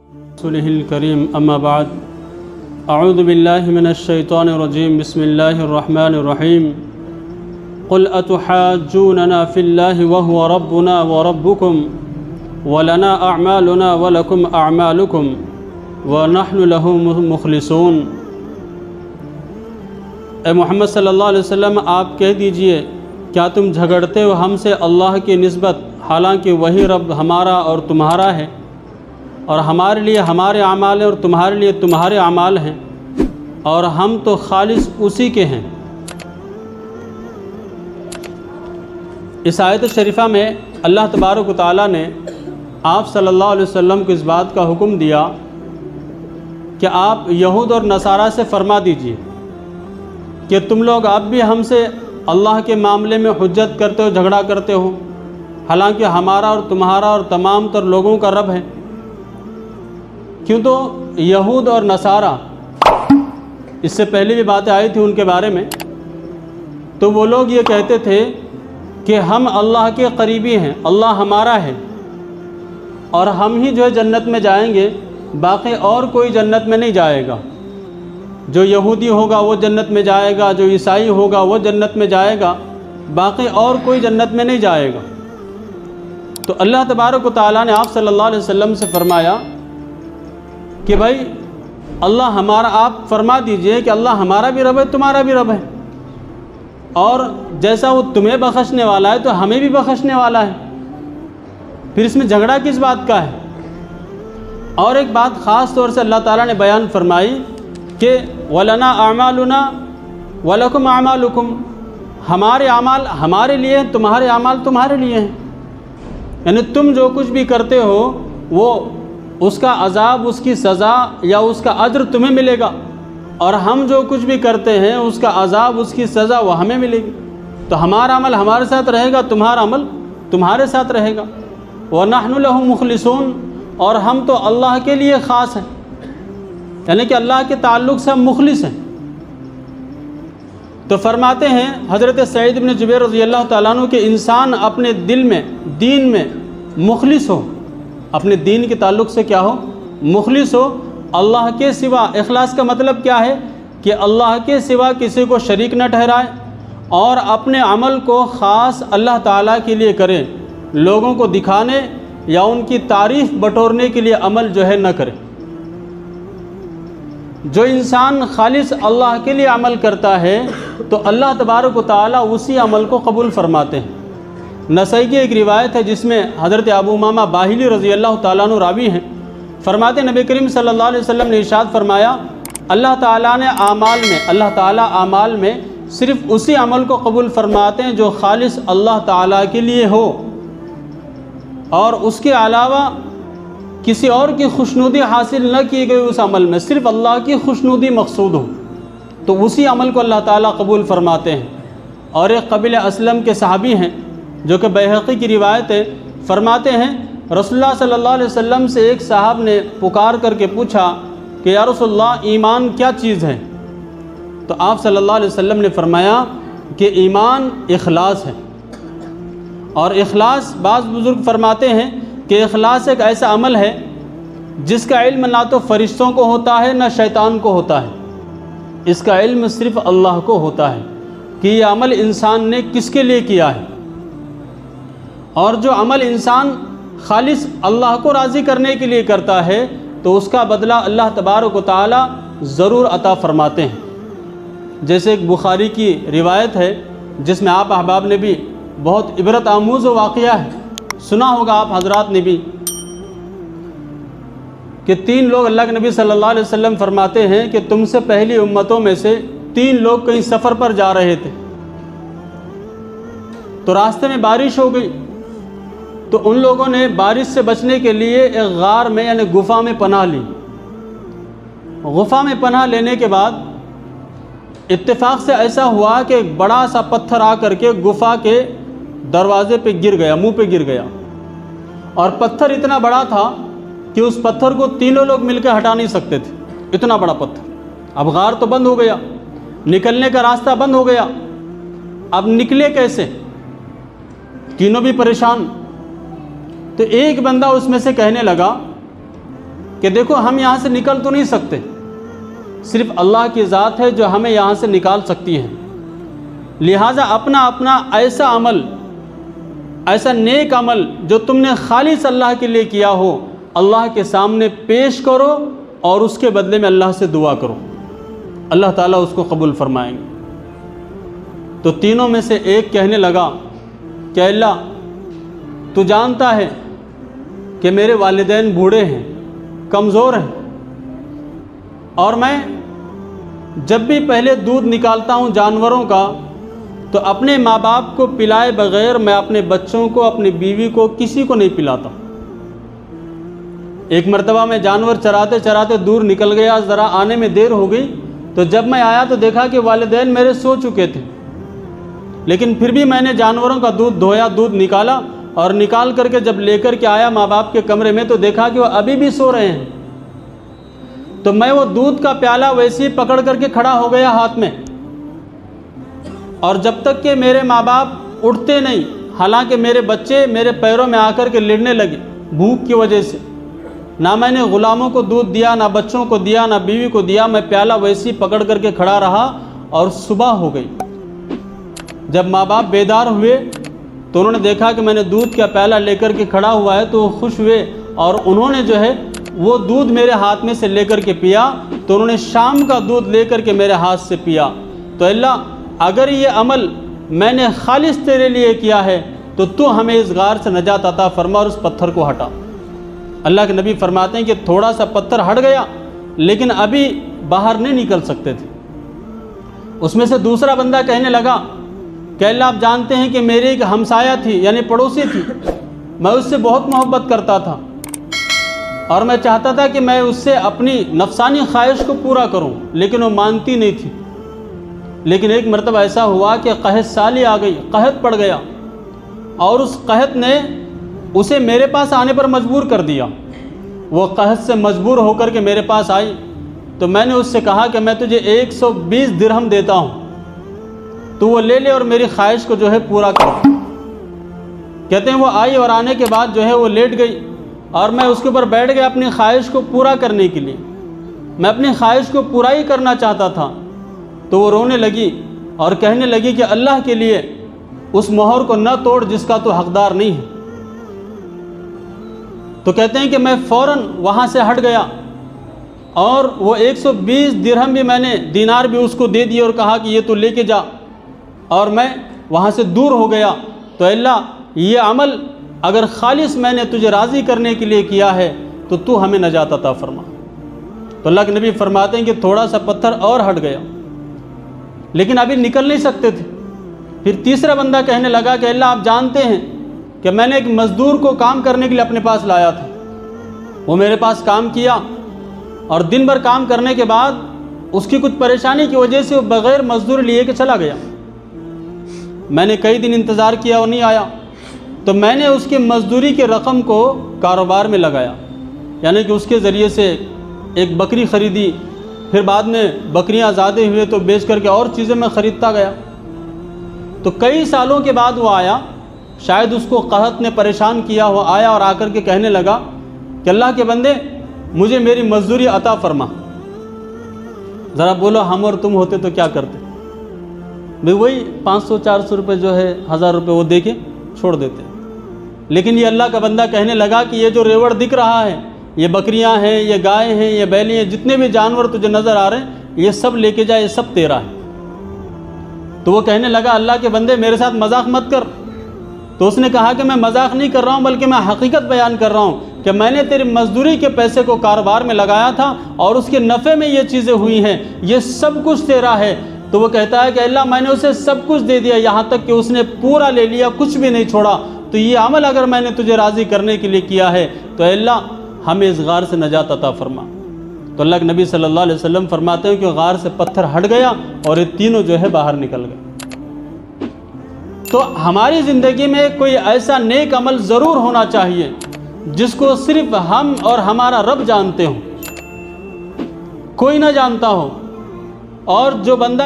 رسوله الكريم أما بعد أعوذ بالله من الشيطان الرجيم بسم الله الرحمن الرحيم قل أتحاجوننا في الله وهو ربنا وربكم ولنا أعمالنا ولكم أعمالكم ونحن له مخلصون۔ اے محمد صلی اللہ علیہ وسلم آپ کہہ دیجئے کیا تم جھگڑتے ہو ہم سے اللہ کی نسبت، حالانکہ وہی رب ہمارا اور تمہارا ہے، اور ہمارے لیے ہمارے اعمال ہیں اور تمہارے لیے تمہارے اعمال ہیں، اور ہم تو خالص اسی کے ہیں۔ اس آیت شریفہ میں اللہ تبارک و تعالیٰ نے آپ صلی اللہ علیہ وسلم کو اس بات کا حکم دیا کہ آپ یہود اور نصارہ سے فرما دیجئے کہ تم لوگ اب بھی ہم سے اللہ کے معاملے میں حجت کرتے ہو، جھگڑا کرتے ہو، حالانکہ ہمارا اور تمہارا اور تمام تر لوگوں کا رب ہے۔ کیوں تو یہود اور نصارہ، اس سے پہلے بھی باتیں آئی تھیں ان کے بارے میں، تو وہ لوگ یہ کہتے تھے کہ ہم اللہ کے قریبی ہیں، اللہ ہمارا ہے، اور ہم ہی جو ہے جنت میں جائیں گے، باقی اور کوئی جنت میں نہیں جائے گا۔ جو یہودی ہوگا وہ جنت میں جائے گا، جو عیسائی ہوگا وہ جنت میں جائے گا، باقی اور کوئی جنت میں نہیں جائے گا۔ تو اللہ تبارک و تعالیٰ نے آپ صلی اللہ علیہ وسلم سے فرمایا کہ بھائی اللہ ہمارا، آپ فرما دیجئے کہ اللہ ہمارا بھی رب ہے، تمہارا بھی رب ہے، اور جیسا وہ تمہیں بخشنے والا ہے تو ہمیں بھی بخشنے والا ہے، پھر اس میں جھگڑا کس بات کا ہے؟ اور ایک بات خاص طور سے اللہ تعالیٰ نے بیان فرمائی کہ وَلَنَا أَعْمَالُنَا وَلَكُمْ أَعْمَالُكُمْ، ہمارے اعمال ہمارے لیے ہیں، تمہارے اعمال تمہارے لیے ہیں، یعنی تم جو کچھ بھی کرتے ہو وہ اس کا عذاب، اس کی سزا یا اس کا اجر تمہیں ملے گا، اور ہم جو کچھ بھی کرتے ہیں اس کا عذاب، اس کی سزا وہ ہمیں ملے گی۔ تو ہمارا عمل ہمارے ساتھ رہے گا، تمہارا عمل تمہارے ساتھ رہے گا۔ وَنَحْنُ لَهُ مُخْلِصُونَ، اور ہم تو اللہ کے لیے خاص ہیں، یعنی کہ اللہ کے تعلق سے ہم مخلص ہیں۔ تو فرماتے ہیں حضرت سعید بن جبیر رضی اللہ تعالیٰ عنہ کہ انسان اپنے دل میں، دین میں مخلص ہو، اپنے دین کے تعلق سے کیا ہو؟ مخلص ہو، اللہ کے سوا۔ اخلاص کا مطلب کیا ہے؟ کہ اللہ کے سوا کسی کو شریک نہ ٹھہرائے، اور اپنے عمل کو خاص اللہ تعالیٰ کے لیے کرے، لوگوں کو دکھانے یا ان کی تعریف بٹورنے کے لیے عمل جو ہے نہ کرے۔ جو انسان خالص اللہ کے لیے عمل کرتا ہے تو اللہ تبارک و تعالیٰ اسی عمل کو قبول فرماتے ہیں۔ نسائی کی ایک روایت ہے جس میں حضرت ابو امامہ باہلی رضی اللہ تعالیٰ عنہ راوی ہیں، فرماتے نبی کریم صلی اللہ علیہ وسلم نے ارشاد فرمایا اللہ تعالیٰ نے اللہ تعالیٰ اعمال میں صرف اسی عمل کو قبول فرماتے ہیں جو خالص اللہ تعالیٰ کے لیے ہو، اور اس کے علاوہ کسی اور کی خوشنودی حاصل نہ کی گئی اس عمل میں، صرف اللہ کی خوشنودی مقصود ہو، تو اسی عمل کو اللہ تعالیٰ قبول فرماتے ہیں۔ اور ایک قبیلہ اسلم کے صحابی ہیں جو کہ بیہقی کی روایت ہے، فرماتے ہیں رسول اللہ صلی اللہ علیہ وسلم سے ایک صاحب نے پکار کر کے پوچھا کہ یا رسول اللہ ایمان کیا چیز ہے؟ تو آپ صلی اللہ علیہ وسلم نے فرمایا کہ ایمان اخلاص ہے۔ اور اخلاص، بعض بزرگ فرماتے ہیں کہ اخلاص ایک ایسا عمل ہے جس کا علم نہ تو فرشتوں کو ہوتا ہے نہ شیطان کو ہوتا ہے، اس کا علم صرف اللہ کو ہوتا ہے کہ یہ عمل انسان نے کس کے لیے کیا ہے۔ اور جو عمل انسان خالص اللہ کو راضی کرنے کے لیے کرتا ہے تو اس کا بدلہ اللہ تبارک و تعالی ضرور عطا فرماتے ہیں۔ جیسے ایک بخاری کی روایت ہے جس میں آپ احباب نے بھی بہت عبرت آموز واقعہ ہے، سنا ہوگا آپ حضرات نے بھی، کہ 3 لوگ اللہ کے نبی صلی اللہ علیہ وسلم فرماتے ہیں کہ تم سے پہلی امتوں میں سے 3 لوگ کہیں سفر پر جا رہے تھے، تو راستے میں بارش ہو گئی، تو ان لوگوں نے بارش سے بچنے کے لیے ایک غار میں یعنی گفا میں پناہ لی۔ غفا میں پناہ لینے کے بعد اتفاق سے ایسا ہوا کہ ایک بڑا سا پتھر آ کر کے گفا کے دروازے پہ گر گیا، منہ پہ گر گیا، اور پتھر اتنا بڑا تھا کہ اس پتھر کو تینوں لوگ مل کے ہٹا نہیں سکتے تھے، اتنا بڑا پتھر۔ اب غار تو بند ہو گیا، نکلنے کا راستہ بند ہو گیا، اب نکلے کیسے؟ تینوں بھی پریشان۔ تو ایک بندہ اس میں سے کہنے لگا کہ دیکھو ہم یہاں سے نکل تو نہیں سکتے، صرف اللہ کی ذات ہے جو ہمیں یہاں سے نکال سکتی ہے، لہٰذا اپنا ایسا عمل، ایسا نیک عمل جو تم نے خالص اللہ کے لیے کیا ہو، اللہ کے سامنے پیش کرو اور اس کے بدلے میں اللہ سے دعا کرو، اللہ تعالیٰ اس کو قبول فرمائیں گے۔ تو تینوں میں سے ایک کہنے لگا کہ اللہ تو جانتا ہے کہ میرے والدین بوڑھے ہیں، کمزور ہیں، اور میں جب بھی پہلے دودھ نکالتا ہوں جانوروں کا تو اپنے ماں باپ کو پلائے بغیر میں اپنے بچوں کو، اپنی بیوی کو، کسی کو نہیں پلاتا۔ ایک مرتبہ میں جانور چراتے چراتے دور نکل گیا، ذرا آنے میں دیر ہو گئی، تو جب میں آیا تو دیکھا کہ والدین میرے سو چکے تھے، لیکن پھر بھی میں نے جانوروں کا دودھ دھویا، دودھ نکالا، اور نکال کر کے جب لے کر کے آیا ماں باپ کے کمرے میں تو دیکھا کہ وہ ابھی بھی سو رہے ہیں۔ تو میں وہ دودھ کا پیالہ ویسے ہی پکڑ کر کے کھڑا ہو گیا ہاتھ میں، اور جب تک کہ میرے ماں باپ اٹھتے نہیں، حالانکہ میرے بچے میرے پیروں میں آ کر کے لڑنے لگے بھوک کی وجہ سے، نہ میں نے غلاموں کو دودھ دیا، نہ بچوں کو دیا، نہ بیوی کو دیا، میں پیالہ ویسے ہی پکڑ کر کے کھڑا رہا، اور صبح ہو گئی۔ جب ماں باپ بیدار ہوئے تو انہوں نے دیکھا کہ میں نے دودھ کا پیالہ لے کر کے کھڑا ہوا ہے، تو وہ خوش ہوئے، اور انہوں نے جو ہے وہ دودھ میرے ہاتھ میں سے لے کر کے پیا، تو انہوں نے شام کا دودھ لے کر کے میرے ہاتھ سے پیا۔ تو اللہ اگر یہ عمل میں نے خالص تیرے لیے کیا ہے تو تو ہمیں اس غار سے نجات عطا فرما اور اس پتھر کو ہٹا۔ اللہ کے نبی فرماتے ہیں کہ تھوڑا سا پتھر ہٹ گیا، لیکن ابھی باہر نہیں نکل سکتے تھے۔ اس میں سے دوسرا بندہ کہنے لگا کہ اللہ آپ جانتے ہیں کہ میری ایک ہمسایہ تھی، یعنی پڑوسی تھی، میں اس سے بہت محبت کرتا تھا، اور میں چاہتا تھا کہ میں اس سے اپنی نفسانی خواہش کو پورا کروں، لیکن وہ مانتی نہیں تھی۔ لیکن ایک مرتبہ ایسا ہوا کہ قحط سالی آ گئی، قحط پڑ گیا، اور اس قحط نے اسے میرے پاس آنے پر مجبور کر دیا۔ وہ قحط سے مجبور ہو کر کے میرے پاس آئی، تو میں نے اس سے کہا کہ میں تجھے 120 درہم دیتا ہوں، تو وہ لے لے اور میری خواہش کو جو ہے پورا کر۔ کہتے ہیں وہ آئی، اور آنے کے بعد جو ہے وہ لیٹ گئی، اور میں اس کے اوپر بیٹھ گیا اپنی خواہش کو پورا کرنے کے لیے۔ میں اپنی خواہش کو پورا ہی کرنا چاہتا تھا، تو وہ رونے لگی اور کہنے لگی کہ اللہ کے لیے اس مہر کو نہ توڑ جس کا تو حقدار نہیں ہے۔ تو کہتے ہیں کہ میں فوراً وہاں سے ہٹ گیا، اور وہ 120 درہم بھی میں نے، دینار بھی اس کو دے دیے، اور کہا کہ یہ تو لے کے جا، اور میں وہاں سے دور ہو گیا۔ تو اللہ یہ عمل اگر خالص میں نے تجھے راضی کرنے کے لیے کیا ہے تو تو ہمیں نجات عطا فرما۔ تو اللہ کے نبی فرماتے ہیں کہ تھوڑا سا پتھر اور ہٹ گیا، لیکن ابھی نکل نہیں سکتے تھے۔ پھر تیسرا بندہ کہنے لگا کہ اللہ آپ جانتے ہیں کہ میں نے ایک مزدور کو کام کرنے کے لیے اپنے پاس لایا تھا، وہ میرے پاس کام کیا، اور دن بھر کام کرنے کے بعد اس کی کچھ پریشانی کی وجہ سے وہ بغیر مزدور لیے کے چلا گیا۔ میں نے کئی دن انتظار کیا، وہ نہیں آیا، تو میں نے اس کی مزدوری کے رقم کو کاروبار میں لگایا، یعنی کہ اس کے ذریعے سے ایک بکری خریدی، پھر بعد میں بکریاں زیادہ ہوئے تو بیچ کر کے اور چیزیں میں خریدتا گیا۔ تو کئی سالوں کے بعد وہ آیا، شاید اس کو قحط نے پریشان کیا، وہ آیا اور آ کر کے کہنے لگا کہ اللہ کے بندے مجھے میری مزدوری عطا فرما۔ ذرا بولو ہم اور تم ہوتے تو کیا کرتے؟ بھئی وہی 500-400 روپے جو ہے 1000 روپے وہ دے کے چھوڑ دیتے۔ لیکن یہ اللہ کا بندہ کہنے لگا کہ یہ جو ریوڑ دکھ رہا ہے، یہ بکریاں ہیں، یہ گائے ہیں، یہ بیلی ہیں، جتنے بھی جانور تجھے نظر آ رہے ہیں، یہ سب لے کے جا، یہ سب تیرا ہے۔ تو وہ کہنے لگا اللہ کے بندے میرے ساتھ مذاق مت کر۔ تو اس نے کہا کہ میں مذاق نہیں کر رہا ہوں، بلکہ میں حقیقت بیان کر رہا ہوں کہ میں نے تیری مزدوری کے پیسے کو کاروبار میں لگایا تھا، اور اس کے نفع میں یہ چیزیں ہوئی ہیں، یہ سب کچھ تیرا ہے۔ تو وہ کہتا ہے کہ اللہ میں نے اسے سب کچھ دے دیا، یہاں تک کہ اس نے پورا لے لیا، کچھ بھی نہیں چھوڑا۔ تو یہ عمل اگر میں نے تجھے راضی کرنے کے لیے کیا ہے تو اللہ ہمیں اس غار سے نجات عطا فرما۔ تو اللہ کے نبی صلی اللہ علیہ وسلم فرماتے ہیں کہ غار سے پتھر ہٹ گیا اور یہ تینوں جو ہے باہر نکل گئے۔ تو ہماری زندگی میں کوئی ایسا نیک عمل ضرور ہونا چاہیے جس کو صرف ہم اور ہمارا رب جانتے ہوں، کوئی نہ جانتا ہو، اور جو بندہ